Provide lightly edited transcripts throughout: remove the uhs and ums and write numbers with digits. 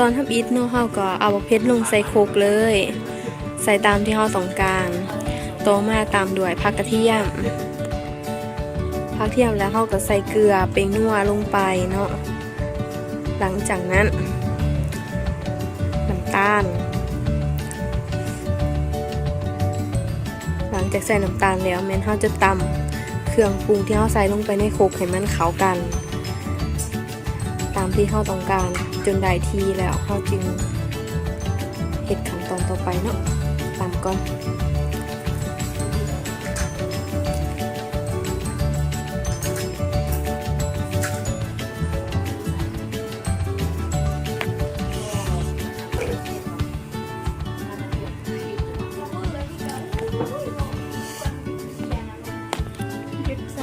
ตอนทำอิฐเนาะเฮาก็เอาบักเพชรลงใส่โคกเลยใส่ตามที่เฮาต้องการต่อมาตามด้วยผักกระเทียมแล้วเฮาก็ใส่เกลือเปงนัวลงไปเนาะหลังจากนั้นน้ำตาลหลังจากใส่น้ำตาลแล้วแม่นเฮาจะตำเครื่องปรุงที่เฮาใส่ลงไปในโคกให้มันเข้ากันตามที่เฮาต้องการจนได้ที่แล้วเฮาจึงเฮ็ดขั้นตอนต่อไปเนาะตามก่อน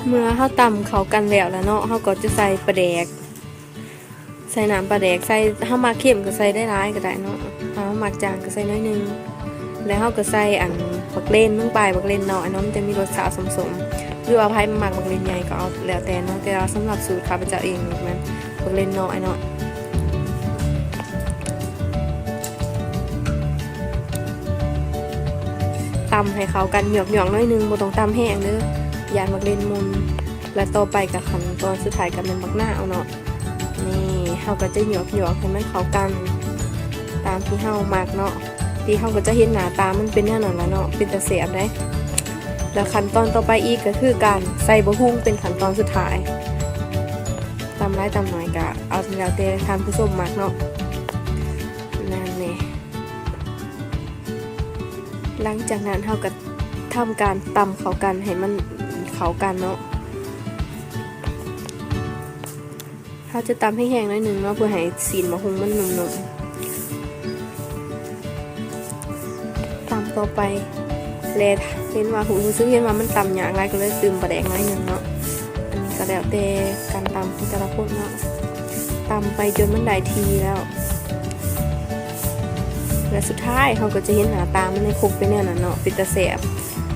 เมื่อเฮาตำเข้ากันแล้วเนาะเฮาก็จะใส่ปลาแดกใส่น้ำปลาแดกใส่เฮามาเข้มก็ใส่ได้หลายก็ได้เนาะเฮามักจางก็ใส่น้อยนึงแล้วเฮาก็ใส่อันบักเล่นลงไปบักเล่นน้อยเนาะมันจะมีรสชาติสมๆหรือว่าไผมักบักเล่นใหญ่ก็เอาแล้วแต่เนาะแต่สำหรับสูตรข้าพเจ้าเองมันบักเล่นน้อยเนาะตำให้เข้ากันหยอกๆน้อยนึงบ่ต้องตำแห้งเด้อยานบักเล่นมุนและต่อไปกับขั้นตอนสุดท้ายก็เป็นบักหน้าเอาเนาะนี่เฮาก็จะหยอกให้มันเข้ากันตามที่เฮามักเนาะที่เฮาก็จะเห็นหน้าตามันเป็นแนวนั้นล่ะเนาะเป็นตาแซ่บได้แล้วขั้นตอนต่อไปอีกก็คือการใส่บะฮุ่งเป็นขั้นตอนสุดท้ายตำหลายตำน้อยก็เอาแล้วแต่ท่านผู้ชมมักเนาะนั่นแหละหลังจากนั้นเฮาก็ทำการตำเข้ากันให้มันเข้ากันเนาะเราจะตำให้แห้งหน่อยนึงเนาะเพื่อให้สีนมะฮุงมันนุ่มๆตำต่อไปเลยเห็นว่าหูซื้อเห็นว่ามันตำอย่างไรก็เลยตื่มปลาแดกหน่อยนึงเนาะอันนี้ก็แล้วแต่การตำของแต่ละคนเนาะตำไปจนมันได้ทีแล้วและสุดท้ายเขาก็จะเห็นหน้าตามันในคุกเป็นแนวนั้นเนาะเป็นตาแสบ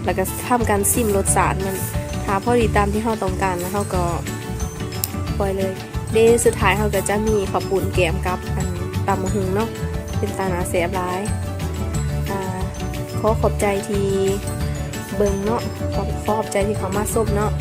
แล้วก็ทำการซิมรสชาติมันถ้าพอดีตามที่เขาต้องการแล้วเขาก็ปล่อยเลยเดย์สุดท้ายเขาก็จะมีข้าวปุ้นแกมกับอันตำมะฮุงเนาะเป็นตาหนาแสบร้ายขอขอบใจที่เบิ่งเนาะขอบใจที่เขามาซบเนาะ